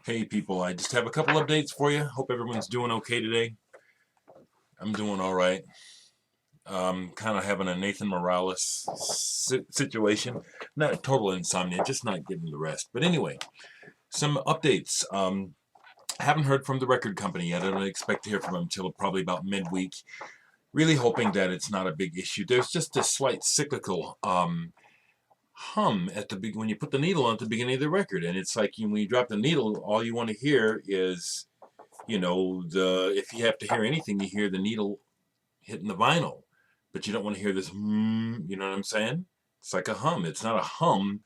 Hey people, I just have a couple updates for you. Hope everyone's doing okay today. I'm doing all right. Kind of having a Nathan Morales situation. Not total insomnia, just not getting the rest. But anyway, some updates. Haven't heard from the record company yet. I don't expect to hear from them until probably about midweek. Really hoping that it's not a big issue. There's just a slight cyclical hum at the when you put the needle on at the beginning of the record, and it's like when you drop the needle, all you want to hear is, if you have to hear anything, you hear the needle hitting the vinyl, but you don't want to hear this you know what I'm saying? It's like a hum. It's not a hum,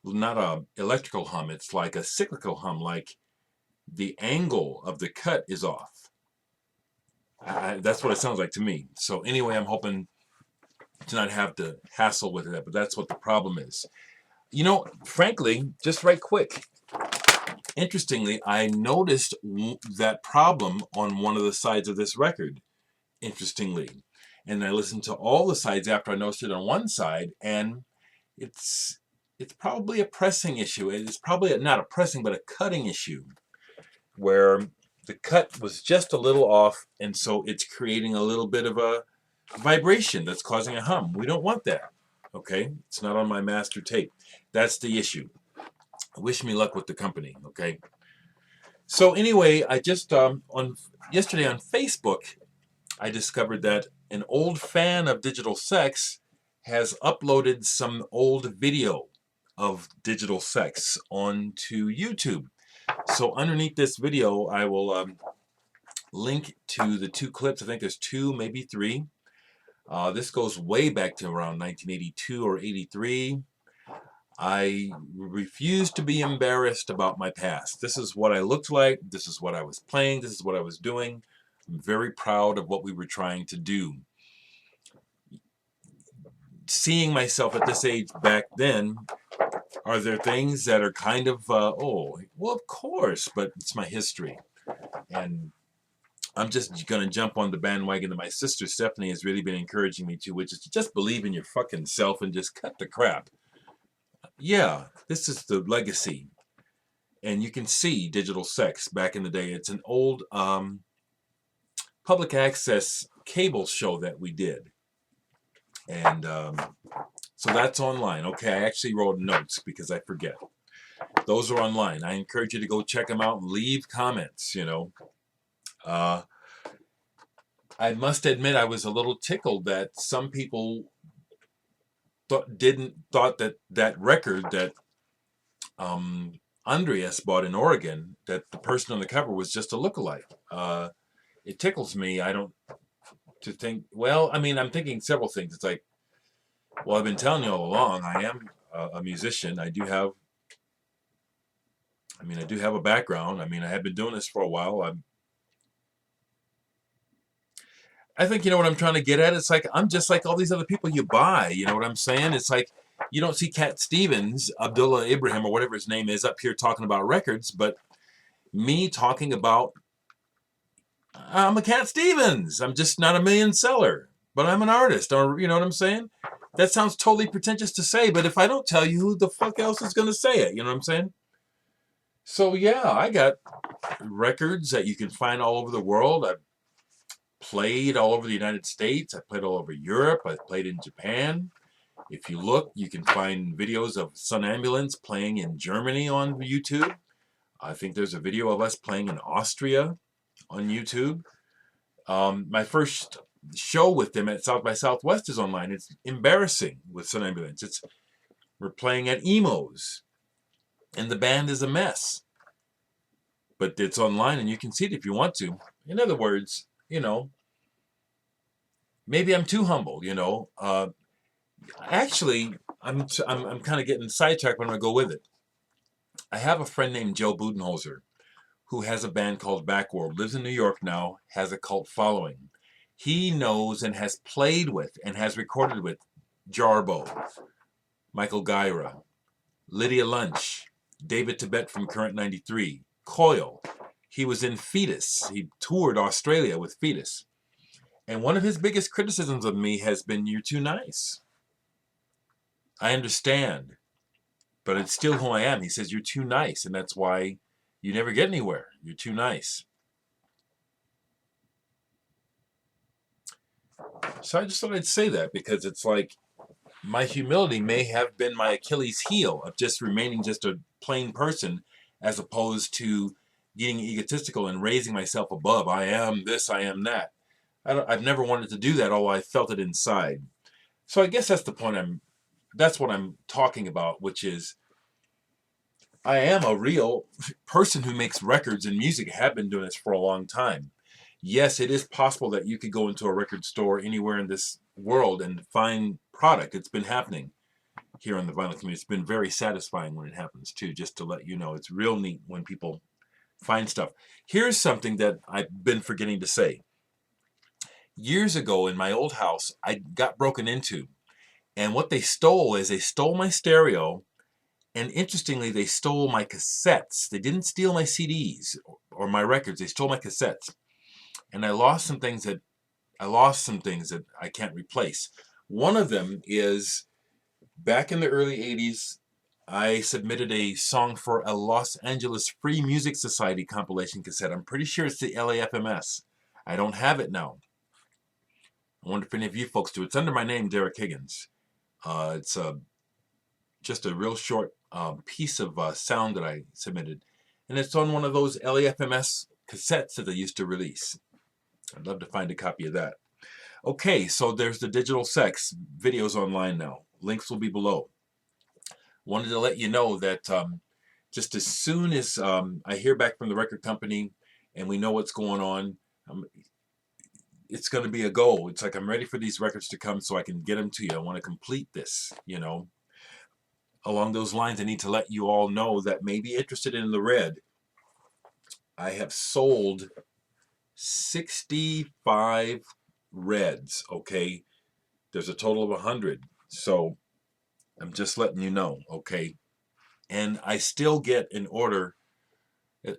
not a electrical hum. It's like a cyclical hum, like the angle of the cut is off. That's what it sounds like to me. So anyway, I'm hoping to not have to hassle with that, but that's what the problem is. Frankly, just right quick, interestingly, I noticed that problem on one of the sides of this record, interestingly. And I listened to all the sides after I noticed it on one side, and it's probably a pressing issue. It's probably not a pressing, but a cutting issue, where the cut was just a little off, and so it's creating a little bit of a vibration that's causing a hum. We don't want that. Okay, it's not on my master tape. That's the issue. Wish me luck with the company. Okay. So anyway, I just yesterday on Facebook, I discovered that an old fan of Digital Sex has uploaded some old video of Digital Sex onto YouTube. So underneath this video, I will link to the two clips. I think there's two, maybe three. This goes way back to around 1982 or 83. I refuse to be embarrassed about my past. This is what I looked like. This is what I was playing. This is what I was doing. I'm very proud of what we were trying to do. Seeing myself at this age back then, are there things that are kind of, oh, well, of course, but it's my history. And I'm just going to jump on the bandwagon that my sister Stephanie has really been encouraging me to, which is to just believe in your fucking self and just cut the crap. Yeah, this is the legacy. And you can see Digital Sex back in the day. It's an old public access cable show that we did. And so that's online. Okay, I actually wrote notes because I forget. Those are online. I encourage you to go check them out and leave comments, I must admit I was a little tickled that some people thought that record that Andreas bought in Oregon, that the person on the cover was just a lookalike. It tickles me. I don't to think. Well, I mean, I'm thinking several things. It's like, well, I've been telling you all along. I am a musician. I do have a background. I mean, I have been doing this for a while. I think you know what I'm trying to get at. It's like I'm just like all these other people you buy. You know what I'm saying? It's like you don't see Cat Stevens, Abdullah Ibrahim, or whatever his name is, up here talking about records, but me talking about I'm a Cat Stevens. I'm just not a million seller, but I'm an artist. Or you know what I'm saying? That sounds totally pretentious to say, but if I don't tell you, who the fuck else is going to say it? You know what I'm saying? So yeah, I got records that you can find all over the world. I've played all over the United States. I played all over Europe. I played in Japan. If you look, you can find videos of Sun Ambulance playing in Germany on YouTube. I think there's a video of us playing in Austria on YouTube. My first show with them at South by Southwest is online. It's embarrassing with Sun Ambulance. We're playing at Emo's, and the band is a mess. But it's online, and you can see it if you want to. In other words, maybe I'm too humble. Actually, I'm kind of getting sidetracked, but I'm gonna go with it. I have a friend named Joe Budenholzer who has a band called Backworld, lives in New York now, has a cult following. He knows and has played with and has recorded with Jarbo, Michael Gyra, Lydia Lunch, David Tibet from Current 93, Coil. He was in Fetus. He toured Australia with Fetus. And one of his biggest criticisms of me has been, you're too nice. I understand, but it's still who I am. He says, you're too nice, and that's why You never get anywhere. You're too nice. So I just thought I'd say that because it's like my humility may have been my Achilles heel of just remaining just a plain person as opposed to getting egotistical and raising myself above. I am this, I am that. I've never wanted to do that, although I felt it inside. So I guess that's the point that's what I'm talking about, which is I am a real person who makes records and music. I have been doing this for a long time. Yes, it is possible that you could go into a record store anywhere in this world and find product. It's been happening here in the vinyl community. It's been very satisfying when it happens too, just to let you know. It's real neat when people find stuff. Here's something that I've been forgetting to say. Years ago in my old house, I got broken into. And what they stole is they stole my stereo. And interestingly, they stole my cassettes. They didn't steal my CDs or my records. They stole my cassettes. And I lost some things that I can't replace. One of them is back in the early 80s, I submitted a song for a Los Angeles Free Music Society compilation cassette. I'm pretty sure it's the LAFMS. I don't have it now. I wonder if any of you folks do. It's under my name, Dereck Higgins. It's just a real short piece of sound that I submitted. And it's on one of those LAFMS cassettes that they used to release. I'd love to find a copy of that. Okay, so there's the Digital Sex videos online now. Links will be below. Wanted to let you know that just as soon as I hear back from the record company and we know what's going on, it's going to be a goal. It's like I'm ready for these records to come so I can get them to you. I want to complete this, you know. Along those lines, I need to let you all know that may be interested in the red. I have sold 65 reds, okay? There's a total of 100. So I'm just letting you know, okay? And I still get an order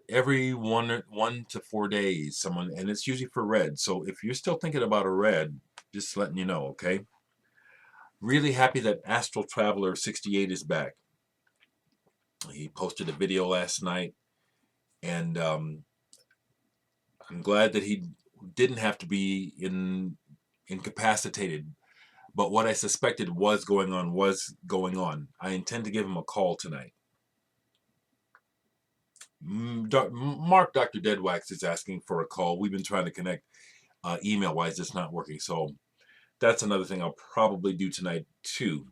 every 1 to 4 days, someone, and it's usually for red. So if you're still thinking about a red, just letting you know, okay? Really happy that Astral Traveler 68 is back. He posted a video last night, and I'm glad that he didn't have to be incapacitated. But what I suspected was going on. I intend to give him a call tonight. Mark Dr. Deadwax is asking for a call. We've been trying to connect email-wise. It's not working. So that's another thing I'll probably do tonight too.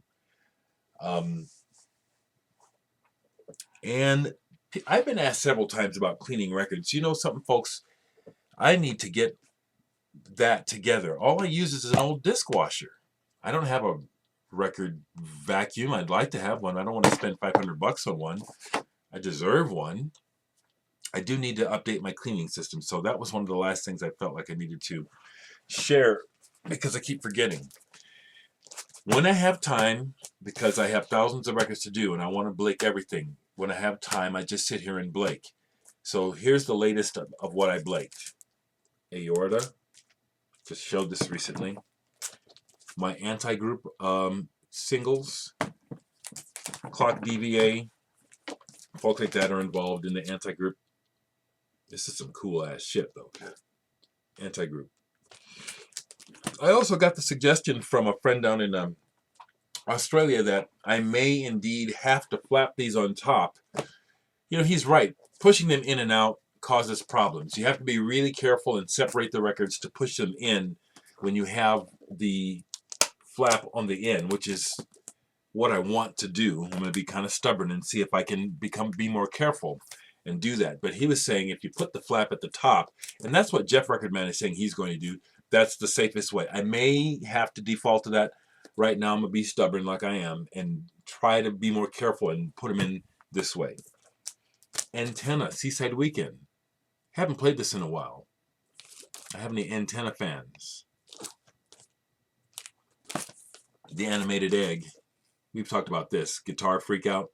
And I've been asked several times about cleaning records. You know something, folks? I need to get that together. All I use is an old disc washer. I don't have a record vacuum. I'd like to have one. I don't want to spend $500 on one. I deserve one. I do need to update my cleaning system. So that was one of the last things I felt like I needed to share because I keep forgetting. When I have time, because I have thousands of records to do and I want to blake everything, when I have time, I just sit here and blake. So here's the latest of what I blaked. Aorta, just showed this recently. My anti-group singles, clock DVA, folks like that are involved in the anti-group. This is some cool ass shit though. Anti-group. I also got the suggestion from a friend down in Australia that I may indeed have to flap these on top. You know, he's right. Pushing them in and out causes problems. You have to be really careful and separate the records to push them in when you have the flap on the end, which is what I want to do. I'm going to be kind of stubborn and see if I can be more careful and do that. But he was saying if you put the flap at the top, and that's what Jeff Recordman is saying he's going to do, that's the safest way. I may have to default to that. Right now I'm going to be stubborn like I am and try to be more careful and put them in this way. Antenna, Seaside Weekend. Haven't played this in a while. I have any Antenna fans? The Animated Egg. We've talked about this. Guitar Freak Out.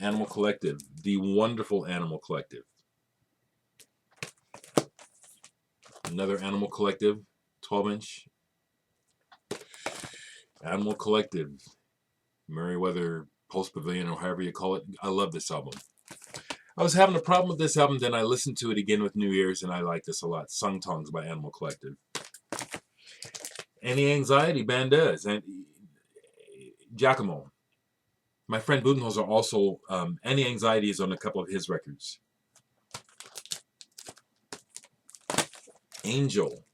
Animal Collective. The wonderful Animal Collective. Another Animal Collective. 12-inch. Animal Collective. Merriweather Post Pavilion, or however you call it. I love this album. I was having a problem with this album, then I listened to it again with new ears, and I like this a lot. Sung Tongs by Animal Collective. Any Anxiety, Bandez, and Giacomo. My friend Budenholzer also, Any Anxiety is on a couple of his records. Angel.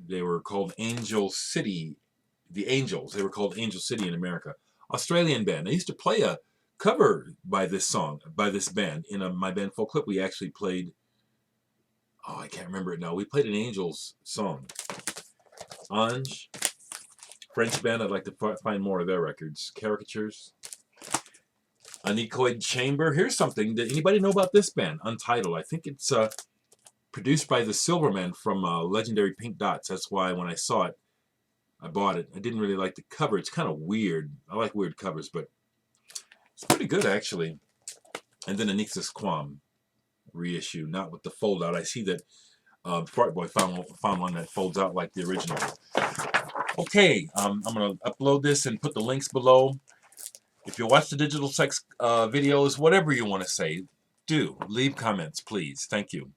They were called Angel City. The Angels. They were called Angel City in America. Australian band. I used to play a cover by this song, by this band. In my band Full Clip, we actually played, oh, I can't remember it now. We played an Angels song. Ange. French band. I'd like to find more of their records. Caricatures. Anechoic Chamber. Here's something. Did anybody know about this band? Untitled. I think it's produced by the Silverman from Legendary Pink Dots. That's why when I saw it, I bought it. I didn't really like the cover. It's kind of weird. I like weird covers, but it's pretty good, actually. And then Anixis Quam reissue, not with the fold out. I see that Fart Boy found one that folds out like the original. Okay, I'm going to upload this and put the links below. If you watch the Digital Sex videos, whatever you want to say, do. Leave comments, please. Thank you.